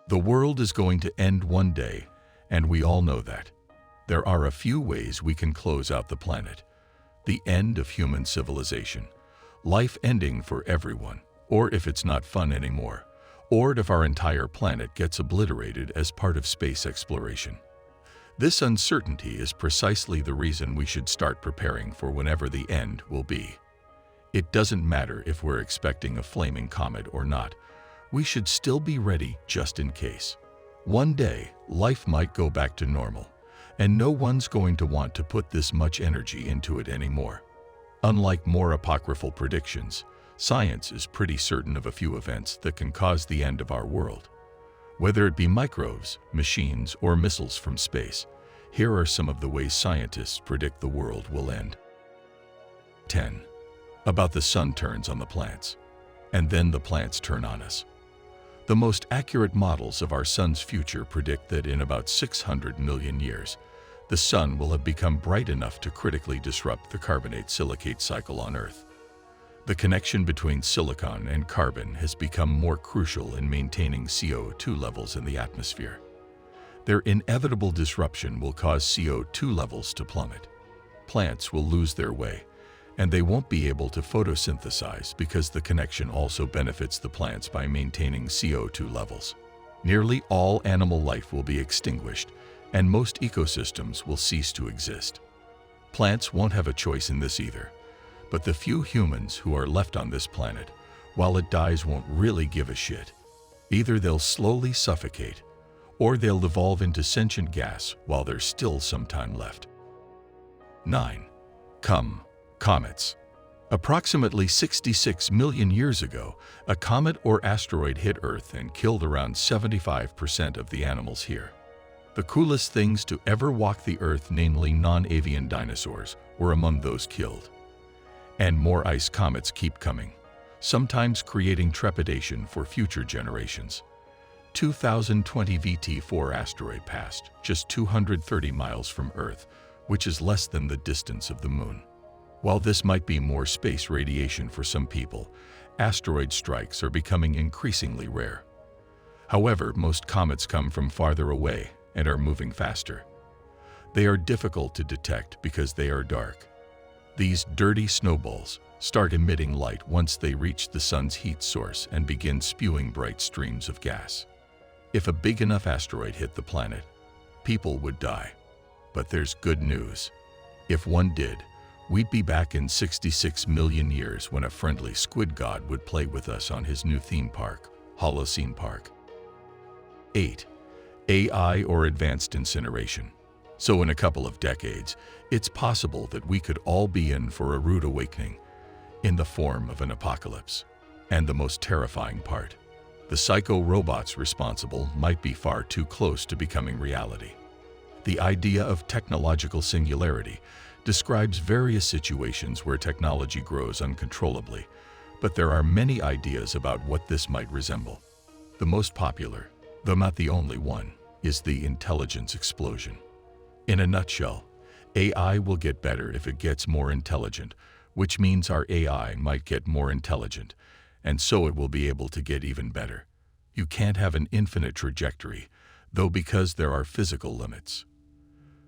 The world is going to end one day, and we all know that. There are a few ways we can close out the planet. The end of human civilization, life ending for everyone, or if it's not fun anymore, or if our entire planet gets obliterated as part of space exploration. This uncertainty is precisely the reason we should start preparing for whenever the end will be. It doesn't matter if we're expecting a flaming comet or not. We should still be ready just in case. One day, life might go back to normal, and no one's going to want to put this much energy into it anymore. Unlike more apocryphal predictions, science is pretty certain of a few events that can cause the end of our world. Whether it be microbes, machines, or missiles from space, here are some of the ways scientists predict the world will end. 10. About the sun turns on the plants, and then the plants turn on us. The most accurate models of our sun's future predict that in about 600 million years, the sun will have become bright enough to critically disrupt the carbonate-silicate cycle on Earth. The connection between silicon and carbon has become more crucial in maintaining CO2 levels in the atmosphere. Their inevitable disruption will cause CO2 levels to plummet. Plants will lose their way, and they won't be able to photosynthesize because the connection also benefits the plants by maintaining CO2 levels. Nearly all animal life will be extinguished, and most ecosystems will cease to exist. Plants won't have a choice in this either, but the few humans who are left on this planet, while it dies, won't really give a shit. Either they'll slowly suffocate, or they'll evolve into sentient gas while there's still some time left. 9. Comets. Approximately 66 million years ago, a comet or asteroid hit Earth and killed around 75% of the animals here. The coolest things to ever walk the Earth, namely non-avian dinosaurs, were among those killed. And more ice comets keep coming, sometimes creating trepidation for future generations. 2020 VT4 asteroid passed just 230 miles from Earth, which is less than the distance of the Moon. While this might be more space radiation for some people, asteroid strikes are becoming increasingly rare. However, most comets come from farther away and are moving faster. They are difficult to detect because they are dark. These dirty snowballs start emitting light once they reach the sun's heat source and begin spewing bright streams of gas. If a big enough asteroid hit the planet, people would die. But there's good news. If one did, we'd be back in 66 million years when a friendly squid god would play with us on his new theme park, Holocene Park. 8. AI or advanced incineration. So in a couple of decades, it's possible that we could all be in for a rude awakening in the form of an apocalypse. And the most terrifying part, the psycho robots responsible might be far too close to becoming reality. The idea of technological singularity describes various situations where technology grows uncontrollably, but there are many ideas about what this might resemble. The most popular, though not the only one, is the intelligence explosion. In a nutshell, AI will get better if it gets more intelligent, which means our AI might get more intelligent, and so it will be able to get even better. You can't have an infinite trajectory, though, because there are physical limits.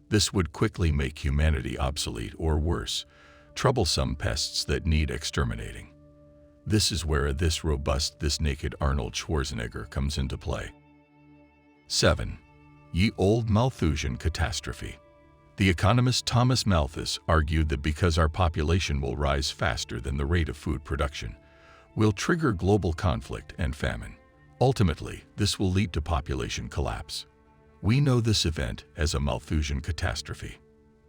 This would quickly make humanity obsolete or worse, troublesome pests that need exterminating. This is where this robust, this naked Arnold Schwarzenegger comes into play. 7. Ye Olde Malthusian Catastrophe. The economist Thomas Malthus argued that because our population will rise faster than the rate of food production, will trigger global conflict and famine. Ultimately, this will lead to population collapse. We know this event as a Malthusian catastrophe.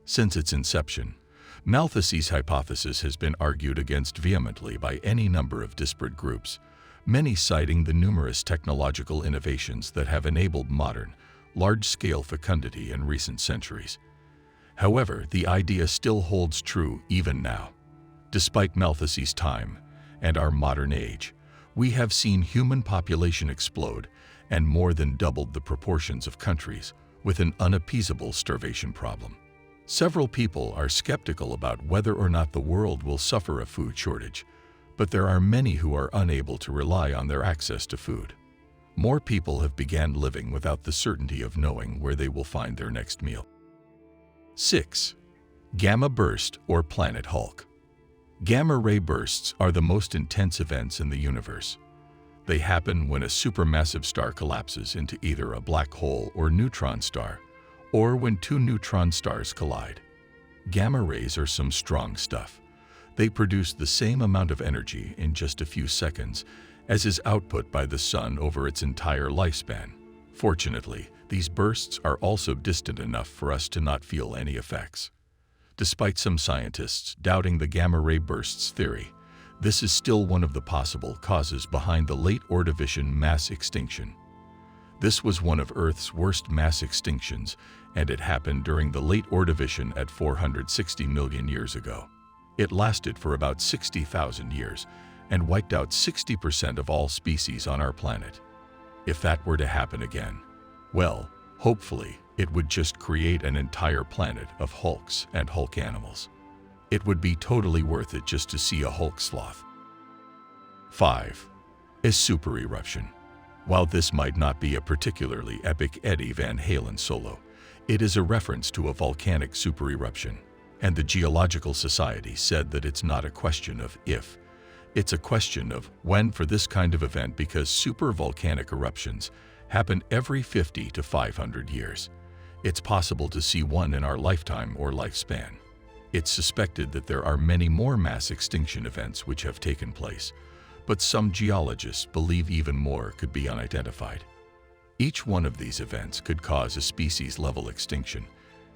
Since its inception, Malthus's hypothesis has been argued against vehemently by any number of disparate groups, many citing the numerous technological innovations that have enabled modern, large-scale fecundity in recent centuries. However, the idea still holds true even now. Despite Malthus's time and our modern age, we have seen human population explode and more than doubled the proportions of countries with an unappeasable starvation problem. Several people are skeptical about whether or not the world will suffer a food shortage, but there are many who are unable to rely on their access to food. more people have begun living without the certainty of knowing where they will find their next meal. 6. Gamma burst or planet Hulk. Gamma-ray bursts are the most intense events in the universe. They happen when a supermassive star collapses into either a black hole or neutron star, or when two neutron stars collide. Gamma rays are some strong stuff. They produce the same amount of energy in just a few seconds as is output by the sun over its entire lifespan. Fortunately, these bursts are also distant enough for us to not feel any effects. Despite some scientists doubting the gamma-ray bursts theory, this is still one of the possible causes behind the late Ordovician mass extinction. This was one of Earth's worst mass extinctions, and it happened during the late Ordovician at 460 million years ago. It lasted for about 60,000 years and wiped out 60% of all species on our planet. If that were to happen again, well, hopefully, it would just create an entire planet of Hulks and Hulk animals. It would be totally worth it just to see a Hulk sloth. 5. A super eruption. While this might not be a particularly epic Eddie Van Halen solo, it is a reference to a volcanic super eruption, and the Geological Society said that it's not a question of if, it's a question of when for this kind of event, because super volcanic eruptions happen every 50 to 500 years. It's possible to see one in our lifetime or lifespan. It's suspected that there are many more mass extinction events which have taken place, but some geologists believe even more could be unidentified. Each one of these events could cause a species-level extinction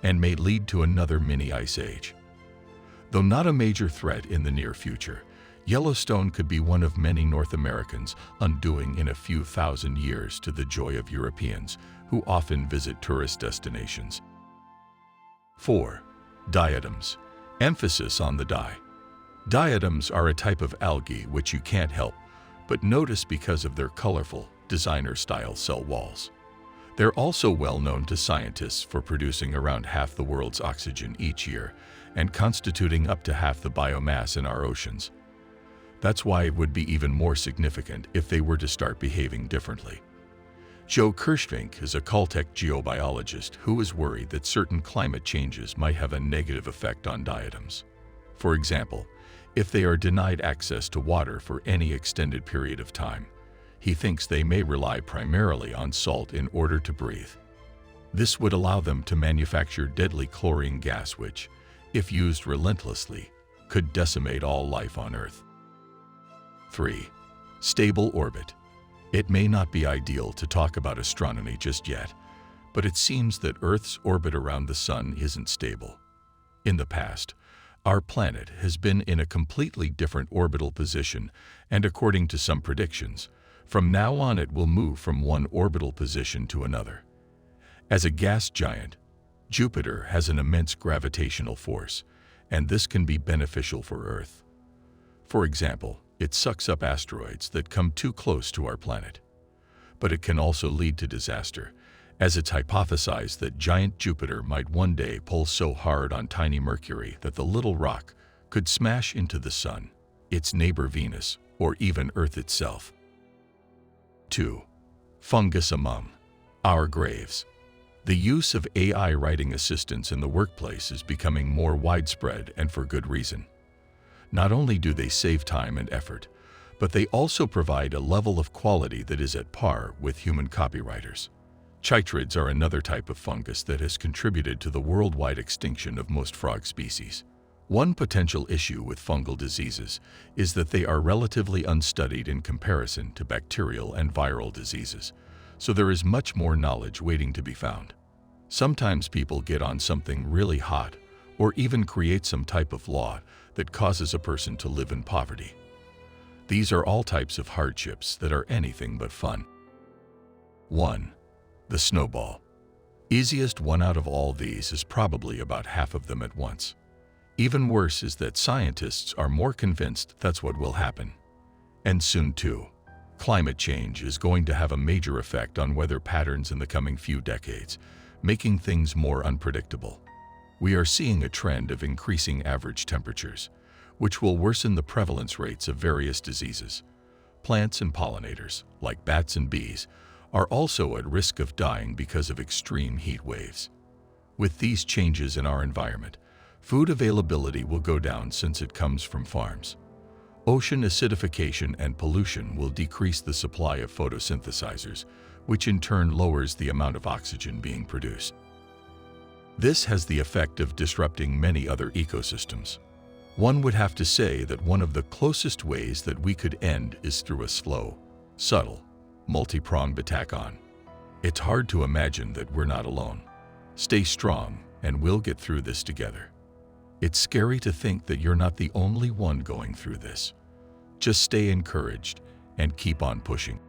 and may lead to another mini ice age. Though not a major threat in the near future, Yellowstone could be one of many North Americans undoing in a few thousand years, to the joy of Europeans who often visit tourist destinations. 4. Diatoms. Emphasis on the di. Diatoms are a type of algae which you can't help but notice because of their colorful, designer-style cell walls. They're also well known to scientists for producing around half the world's oxygen each year and constituting up to half the biomass in our oceans. That's why it would be even more significant if they were to start behaving differently. Joe Kirschvink is a Caltech geobiologist who is worried that certain climate changes might have a negative effect on diatoms. For example, if they are denied access to water for any extended period of time, he thinks they may rely primarily on salt in order to breathe. This would allow them to manufacture deadly chlorine gas which, if used relentlessly, could decimate all life on Earth. 3. Stable orbit. It may not be ideal to talk about astronomy just yet, but it seems that Earth's orbit around the Sun isn't stable. In the past, our planet has been in a completely different orbital position, and according to some predictions, from now on it will move from one orbital position to another. As a gas giant, Jupiter has an immense gravitational force, and this can be beneficial for Earth. For example, it sucks up asteroids that come too close to our planet. But it can also lead to disaster, as it's hypothesized that giant Jupiter might one day pull so hard on tiny Mercury that the little rock could smash into the Sun, its neighbor Venus, or even Earth itself. 2. Fungus among our graves. The use of AI writing assistants in the workplace is becoming more widespread, and for good reason. Not only do they save time and effort, but they also provide a level of quality that is at par with human copywriters. Chytrids are another type of fungus that has contributed to the worldwide extinction of most frog species. One potential issue with fungal diseases is that they are relatively unstudied in comparison to bacterial and viral diseases, so there is much more knowledge waiting to be found. Sometimes people get on something really hot, or even create some type of law that causes a person to live in poverty. These are all types of hardships that are anything but fun. 1. The snowball. Easiest one out of all these is probably about half of them at once. Even worse is that scientists are more convinced that's what will happen. And soon too. Climate change is going to have a major effect on weather patterns in the coming few decades, making things more unpredictable. We are seeing a trend of increasing average temperatures, which will worsen the prevalence rates of various diseases. Plants and pollinators, like bats and bees, are also at risk of dying because of extreme heat waves. With these changes in our environment, food availability will go down since it comes from farms. Ocean acidification and pollution will decrease the supply of photosynthesizers, which in turn lowers the amount of oxygen being produced. This has the effect of disrupting many other ecosystems. One would have to say that one of the closest ways that we could end is through a slow, subtle, multi-pronged attack on. It's hard to imagine that we're not alone. Stay strong, and we'll get through this together. It's scary to think that you're not the only one going through this. Just stay encouraged and keep on pushing.